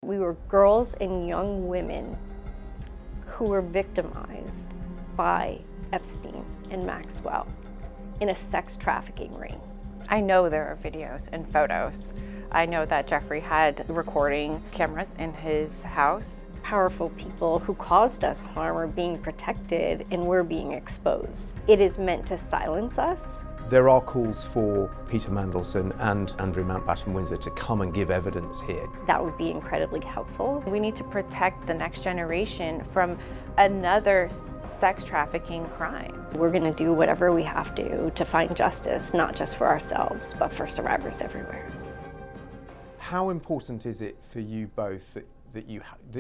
We were girls and young women who were victimized by Epstein and Maxwell in a sex trafficking ring. I know there are videos and photos. I know that Jeffrey had recording cameras in his house. Powerful people who caused us harm are being protected and we're being exposed. It is meant to silence us. There are calls for Peter Mandelson and Andrew Mountbatten Windsor to come and give evidence here. That would be incredibly helpful. We need to protect the next generation from another sex trafficking crime. We're going to do whatever we have to find justice, not just for ourselves, but for survivors everywhere. How important is it for you both that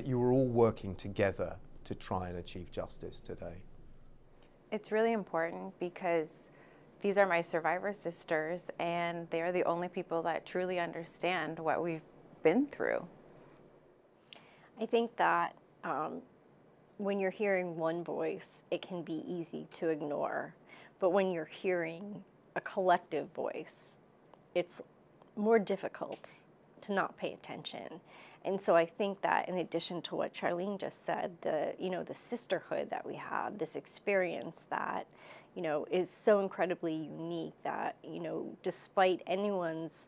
you were all working together to try and achieve justice today? It's really important because these are my survivor sisters, and they're the only people that truly understand what we've been through. I think that when you're hearing one voice, it can be easy to ignore. But when you're hearing a collective voice, it's more difficult to not pay attention. And so I think that in addition to what Charlene just said, the sisterhood that we have, this experience that, is so incredibly unique that, despite anyone's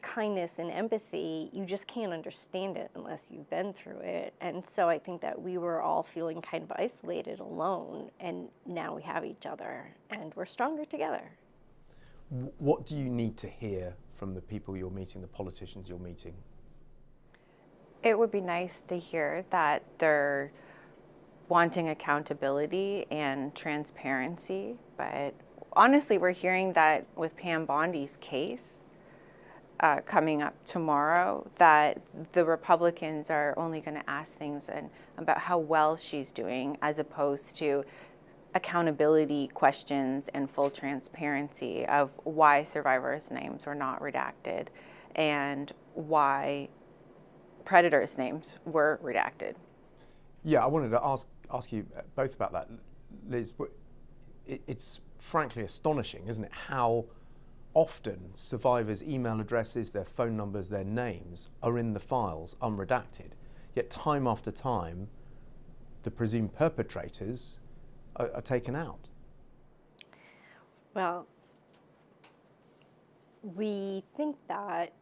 kindness and empathy, you just can't understand it unless you've been through it. And so I think that we were all feeling kind of isolated, alone, and now we have each other and we're stronger together. What do you need to hear from the people you're meeting, the politicians you're meeting? It would be nice to hear that they're wanting accountability and transparency, but honestly, we're hearing that with Pam Bondi's case coming up tomorrow, that the Republicans are only going to ask things about how well she's doing, as opposed to accountability questions and full transparency of why survivors' names were not redacted and why predators' names were redacted. Yeah, I wanted to ask you both about that. Liz, it's frankly astonishing, isn't it, how often survivors' email addresses, their phone numbers, their names are in the files unredacted, yet time after time the presumed perpetrators are taken out. Well, we think that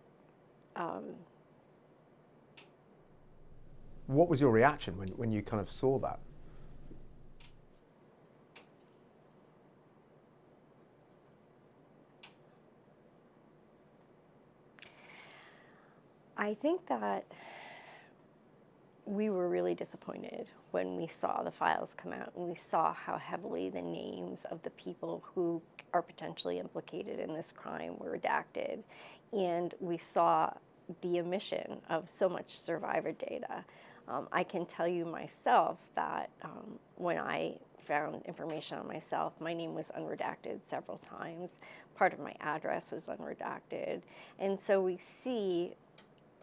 what was your reaction when you kind of saw that? I think that we were really disappointed when we saw the files come out and we saw how heavily the names of the people who are potentially implicated in this crime were redacted. And we saw the omission of so much survivor data. I can tell you myself that when I found information on myself, my name was unredacted several times. Part of my address was unredacted. And so we see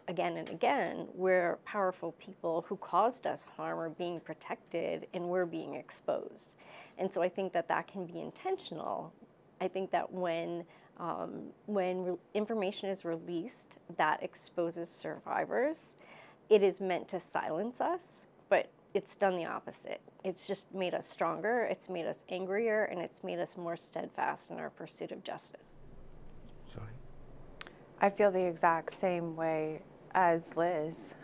again and again where powerful people who caused us harm are being protected and we're being exposed. And so I think that that can be intentional. I think that when information is released that exposes survivors, it is meant to silence us, but it's done the opposite. It's just made us stronger, it's made us angrier, and it's made us more steadfast in our pursuit of justice. Sorry. I feel the exact same way as Liz.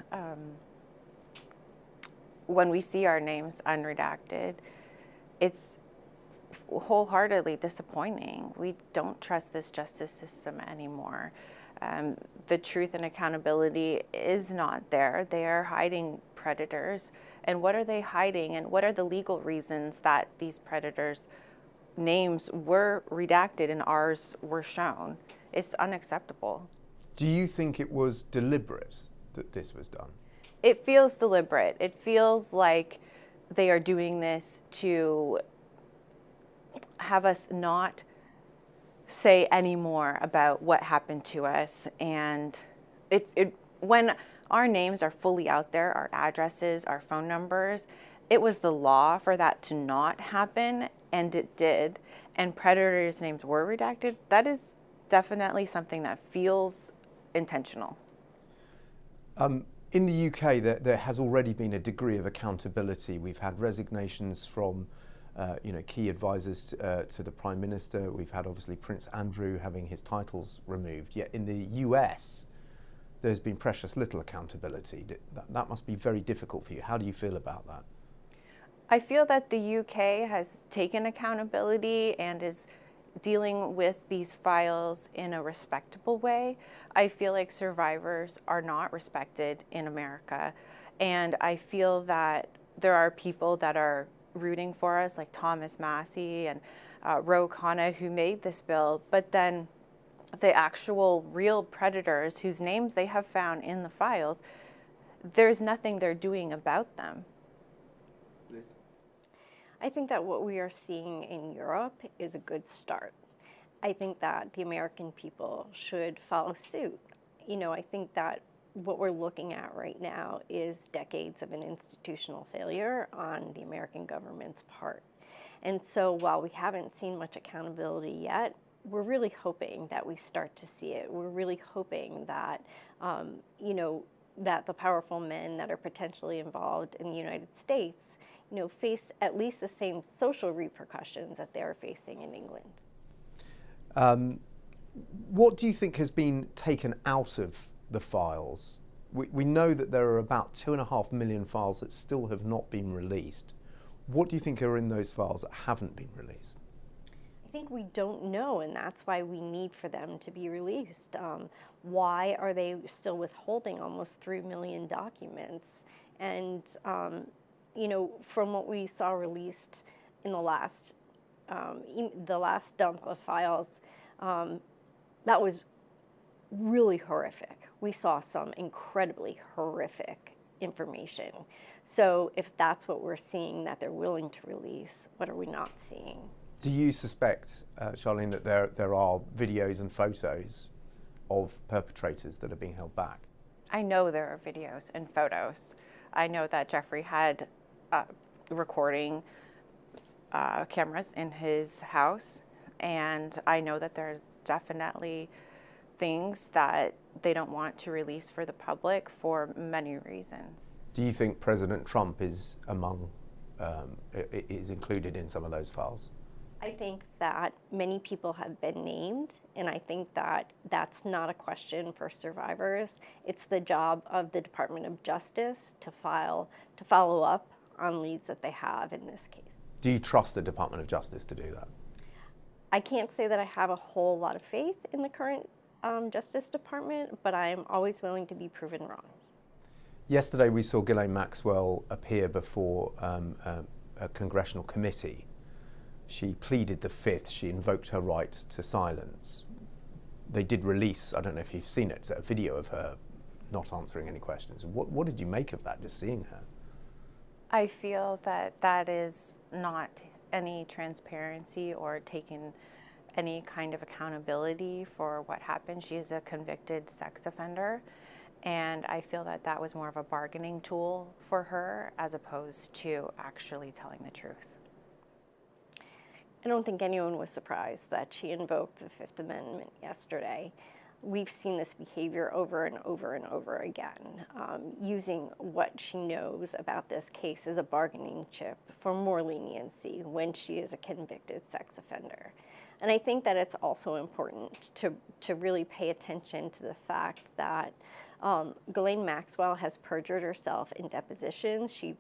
When we see our names unredacted, it's wholeheartedly disappointing. We don't trust this justice system anymore. The truth and accountability is not there. They are hiding predators. And what are they hiding? And what are the legal reasons that these predators' names were redacted and ours were shown? It's unacceptable. Do you think it was deliberate that this was done? It feels deliberate. It feels like they are doing this to have us not say any more about what happened to us. And when our names are fully out there, our addresses, our phone numbers, it was the law for that to not happen, and it did. And predators' names were redacted. That is definitely something that feels intentional. In the UK, there has already been a degree of accountability. We've had resignations from key advisors to the Prime Minister. We've had, obviously, Prince Andrew having his titles removed. Yet in the US, there's been precious little accountability. That must be very difficult for you. How do you feel about that? I feel that the UK has taken accountability and is dealing with these files in a respectable way. I feel like survivors are not respected in America. And I feel that there are people that are rooting for us, like Thomas Massey and Ro Khanna, who made this bill, but then the actual real predators whose names they have found in the files, there's nothing they're doing about them. I think that what we are seeing in Europe is a good start. I think that the American people should follow suit. I think that what we're looking at right now is decades of an institutional failure on the American government's part. And so while we haven't seen much accountability yet, we're really hoping that we start to see it. We're really hoping that, that the powerful men that are potentially involved in the United States, face at least the same social repercussions that they're facing in England. What do you think has been taken out of the files? We know that there are about 2.5 million files that still have not been released. What do you think are in those files that haven't been released? I think we don't know, and that's why we need for them to be released. Why are they still withholding almost 3 million documents? And, from what we saw released in the last dump of files, that was really horrific. We saw some incredibly horrific information. So if that's what we're seeing that they're willing to release, what are we not seeing? Do you suspect, Charlene, that there are videos and photos of perpetrators that are being held back? I know there are videos and photos. I know that Jeffrey had recording cameras in his house, and I know that there's definitely things that they don't want to release for the public for many reasons. Do you think President Trump is is included in some of those files? I think that many people have been named, and I think that that's not a question for survivors. It's the job of the Department of Justice to follow up on leads that they have in this case. Do you trust the Department of Justice to do that? I can't say that I have a whole lot of faith in the current Justice Department, but I am always willing to be proven wrong. Yesterday we saw Ghislaine Maxwell appear before a congressional committee. She pleaded the Fifth. She invoked her right to silence. They did release, I don't know if you've seen it, a video of her not answering any questions. What did you make of that, just seeing her? I feel that that is not any transparency or taking any kind of accountability for what happened. She is a convicted sex offender, and I feel that that was more of a bargaining tool for her as opposed to actually telling the truth. I don't think anyone was surprised that she invoked the Fifth Amendment yesterday. We've seen this behavior over and over and over again, using what she knows about this case as a bargaining chip for more leniency when she is a convicted sex offender. And I think that it's also important to really pay attention to the fact that Ghislaine Maxwell has perjured herself in depositions. She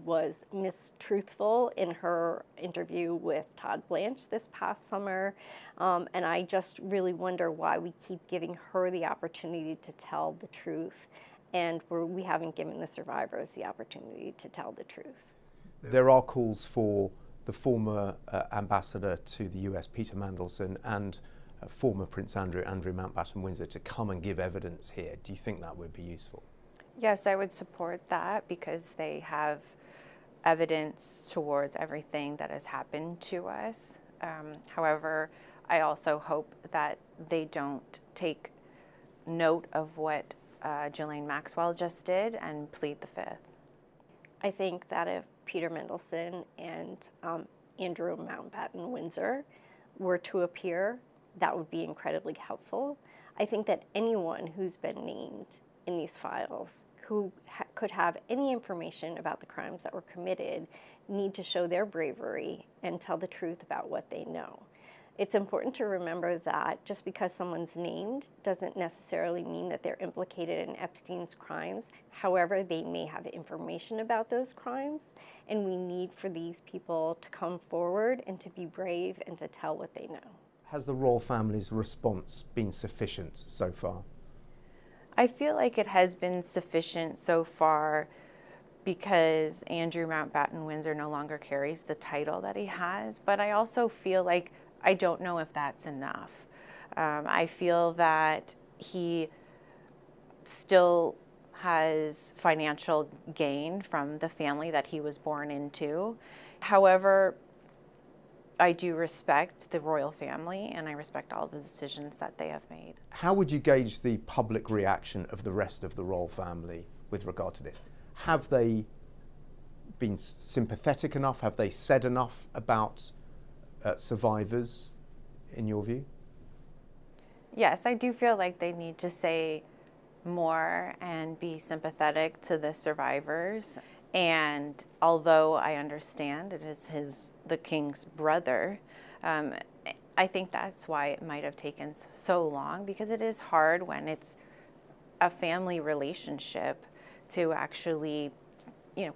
was mistruthful in her interview with Todd Blanche this past summer, and I just really wonder why we keep giving her the opportunity to tell the truth, and we haven't given the survivors the opportunity to tell the truth. There are calls for the former ambassador to the US, Peter Mandelson, and former Prince Andrew Mountbatten-Windsor, to come and give evidence here. Do you think that would be useful? Yes, I would support that because they have evidence towards everything that has happened to us. However, I also hope that they don't take note of what Ghislaine Maxwell just did and plead the Fifth. I think that if Peter Mandelson and Andrew Mountbatten-Windsor were to appear, that would be incredibly helpful. I think that anyone who's been named in these files who could have any information about the crimes that were committed need to show their bravery and tell the truth about what they know. It's important to remember that just because someone's named doesn't necessarily mean that they're implicated in Epstein's crimes. However, they may have information about those crimes, and we need for these people to come forward and to be brave and to tell what they know. Has the royal family's response been sufficient so far? I feel like it has been sufficient so far because Andrew Mountbatten Windsor no longer carries the title that he has, but I also feel like I don't know if that's enough. I feel that he still has financial gain from the family that he was born into. However, I do respect the royal family and I respect all the decisions that they have made. How would you gauge the public reaction of the rest of the royal family with regard to this? Have they been sympathetic enough? Have they said enough about survivors, in your view? Yes, I do feel like they need to say more and be sympathetic to the survivors. And although I understand it is the king's brother, I think that's why it might have taken so long, because it is hard when it's a family relationship to actually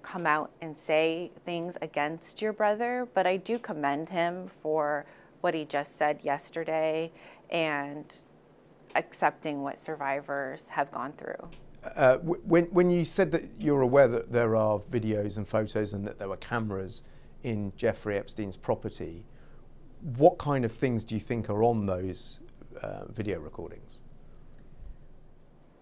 come out and say things against your brother. But I do commend him for what he just said yesterday and accepting what survivors have gone through. When you said that you're aware that there are videos and photos and that there were cameras in Jeffrey Epstein's property, what kind of things do you think are on those video recordings?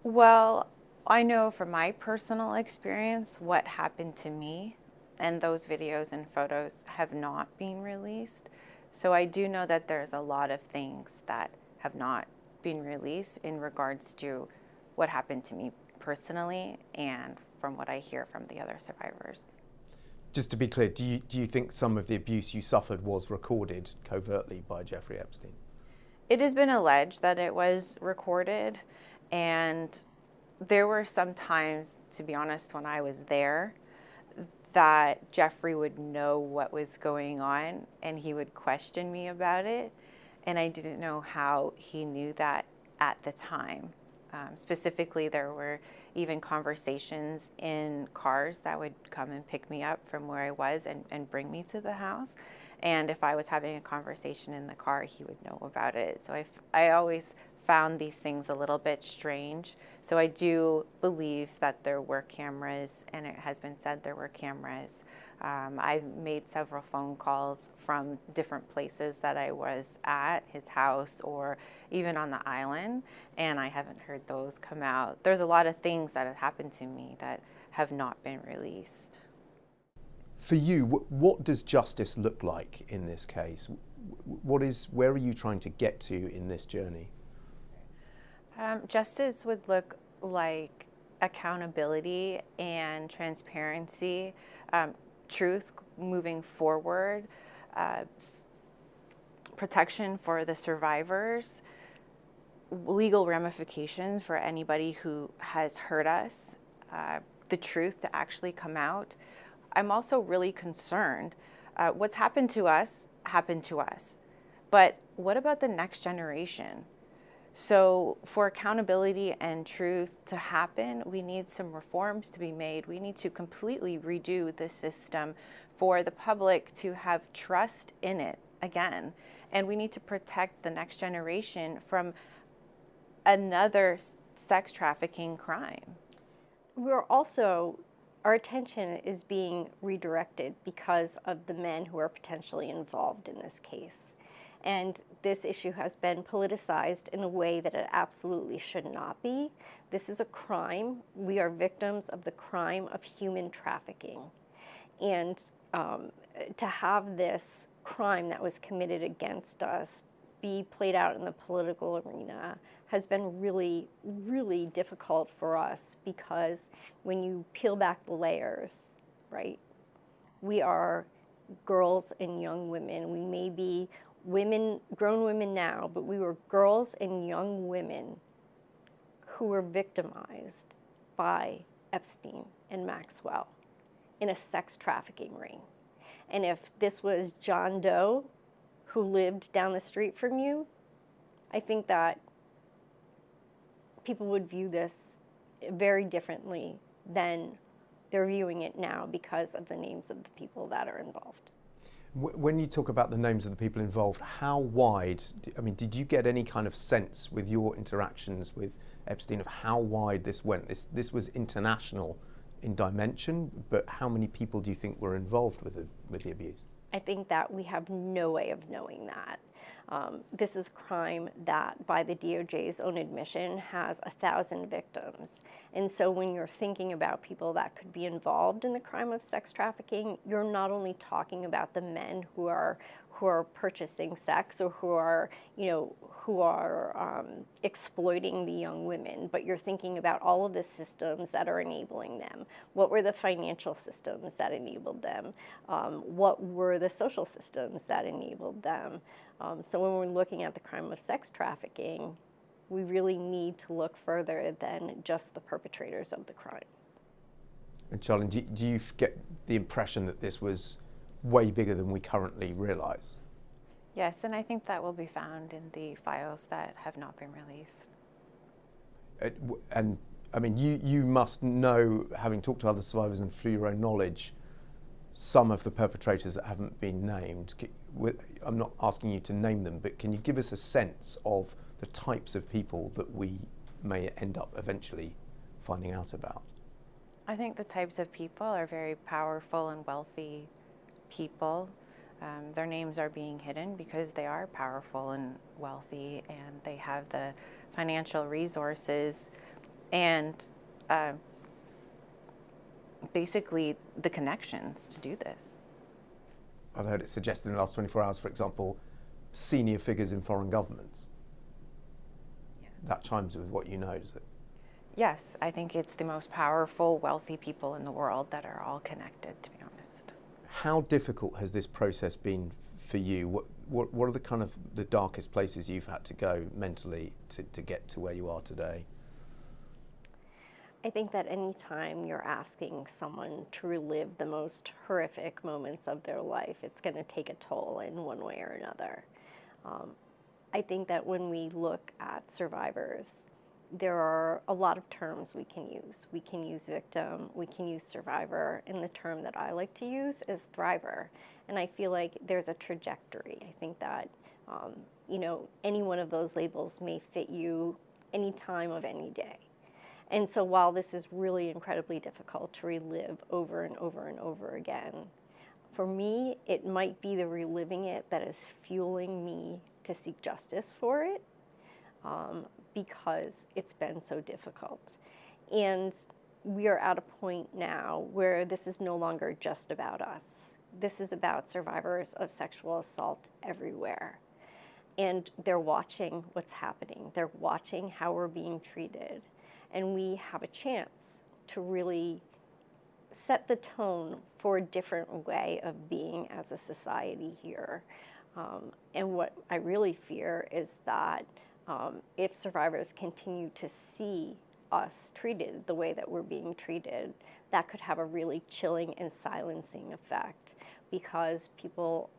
Well, I know from my personal experience what happened to me, and those videos and photos have not been released. So I do know that there's a lot of things that have not been released in regards to what happened to me personally and from what I hear from the other survivors. Just to be clear, do you think some of the abuse you suffered was recorded covertly by Jeffrey Epstein? It has been alleged that it was recorded, and there were some times, to be honest, when I was there, that Jeffrey would know what was going on and he would question me about it. And I didn't know how he knew that at the time. Specifically, there were even conversations in cars that would come and pick me up from where I was and bring me to the house. And if I was having a conversation in the car, he would know about it. So I always found these things a little bit strange. So I do believe that there were cameras, and it has been said there were cameras. I've made several phone calls from different places that I was at, his house or even on the island, and I haven't heard those come out. There's a lot of things that have happened to me that have not been released. For you, what does justice look like in this case? Where are you trying to get to in this journey? Justice would look like accountability and transparency, truth moving forward, protection for the survivors, legal ramifications for anybody who has hurt us, the truth to actually come out. I'm also really concerned. What's happened to us happened to us. But what about the next generation? So for accountability and truth to happen, we need some reforms to be made. We need to completely redo the system for the public to have trust in it again. And we need to protect the next generation from another sex trafficking crime. Our attention is being redirected because of the men who are potentially involved in this case. And this issue has been politicized in a way that it absolutely should not be. This is a crime. We are victims of the crime of human trafficking. And to have this crime that was committed against us be played out in the political arena has been really, really difficult for us, because when you peel back the layers, right, we are girls and young women. We may be grown women now, but we were girls and young women who were victimized by Epstein and Maxwell in a sex trafficking ring. And if this was John Doe who lived down the street from you, I think that people would view this very differently than they're viewing it now because of the names of the people that are involved. When you talk about the names of the people involved, how wide, I mean, did you get any kind of sense with your interactions with Epstein of how wide this went? This was international in dimension, but how many people do you think were involved with the abuse? I think that we have no way of knowing that. This is crime that, by the DOJ's own admission, has 1,000 victims. And so when you're thinking about people that could be involved in the crime of sex trafficking, you're not only talking about the men who are purchasing sex or who are exploiting the young women, but you're thinking about all of the systems that are enabling them. What were the financial systems that enabled them? What were the social systems that enabled them? So when we're looking at the crime of sex trafficking, we really need to look further than just the perpetrators of the crimes. And Charlene, do you get the impression that this was way bigger than we currently realize? Yes, and I think that will be found in the files that have not been released. And I mean, you must know, having talked to other survivors and through your own knowledge, some of the perpetrators that haven't been named. I'm not asking you to name them, but can you give us a sense of the types of people that we may end up eventually finding out about? I think the types of people are very powerful and wealthy people. Their names are being hidden because they are powerful and wealthy, and they have the financial resources and basically the connections to do this. I've heard it suggested in the last 24 hours, for example, senior figures in foreign governments. Yeah. That chimes with what you know, does it? Yes, I think it's the most powerful, wealthy people in the world that are all connected, to be honest. How difficult has this process been for you? What are the kind of the darkest places you've had to go mentally to get to where you are today? I think that any time you're asking someone to relive the most horrific moments of their life, it's going to take a toll in one way or another. I think that when we look at survivors, there are a lot of terms we can use. We can use victim, we can use survivor, and the term that I like to use is thriver. And I feel like there's a trajectory. I think that any one of those labels may fit you any time of any day. And so while this is really incredibly difficult to relive over and over and over again, for me, it might be the reliving it that is fueling me to seek justice for it, because it's been so difficult. And we are at a point now where this is no longer just about us. This is about survivors of sexual assault everywhere. And they're watching what's happening. They're watching how we're being treated. And we have a chance to really set the tone for a different way of being as a society here. And what I really fear is that if survivors continue to see us treated the way that we're being treated, that could have a really chilling and silencing effect, because people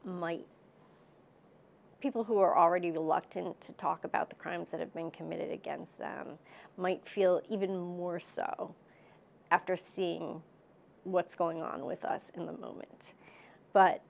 who are already reluctant to talk about the crimes that have been committed against them might feel even more so after seeing what's going on with us in the moment. But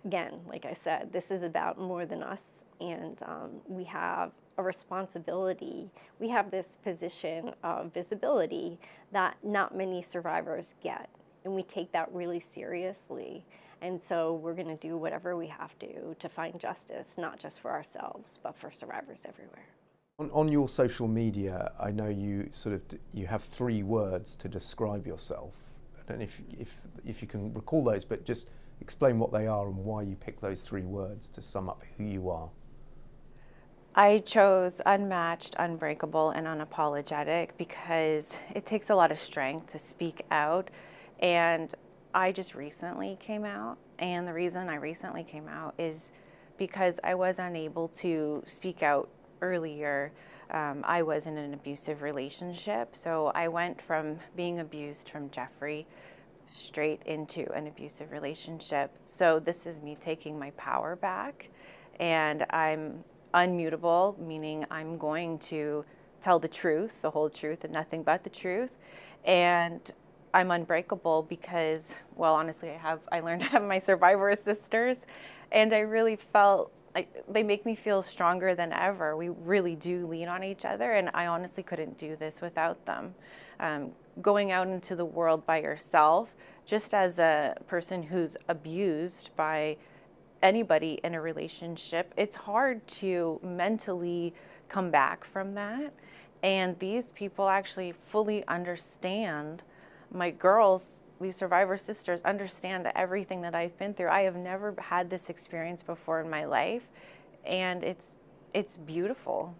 again, like I said, this is about more than us, and we have a responsibility. We have this position of visibility that not many survivors get, and we take that really seriously. And so we're going to do whatever we have to find justice, not just for ourselves, but for survivors everywhere. On your social media, I know you have 3 words to describe yourself. I don't know if you can recall those, but just explain what they are and why you picked those 3 words to sum up who you are. I chose unmatched, unbreakable, and unapologetic because it takes a lot of strength to speak out. And I just recently came out, and the reason I recently came out is because I was unable to speak out earlier I was in an abusive relationship. So I went from being abused from Jeffrey straight into an abusive relationship. So this is me taking my power back, and I'm unmutable, meaning I'm going to tell the truth, the whole truth, and nothing but the truth. And I'm unbreakable because, well, honestly, I learned to have my survivor sisters, and I really felt like they make me feel stronger than ever. We really do lean on each other, and I honestly couldn't do this without them. Going out into the world by yourself, just as a person who's abused by anybody in a relationship, it's hard to mentally come back from that. And these people actually fully understand. My girls, these survivor sisters, understand everything that I've been through. I have never had this experience before in my life, and it's beautiful.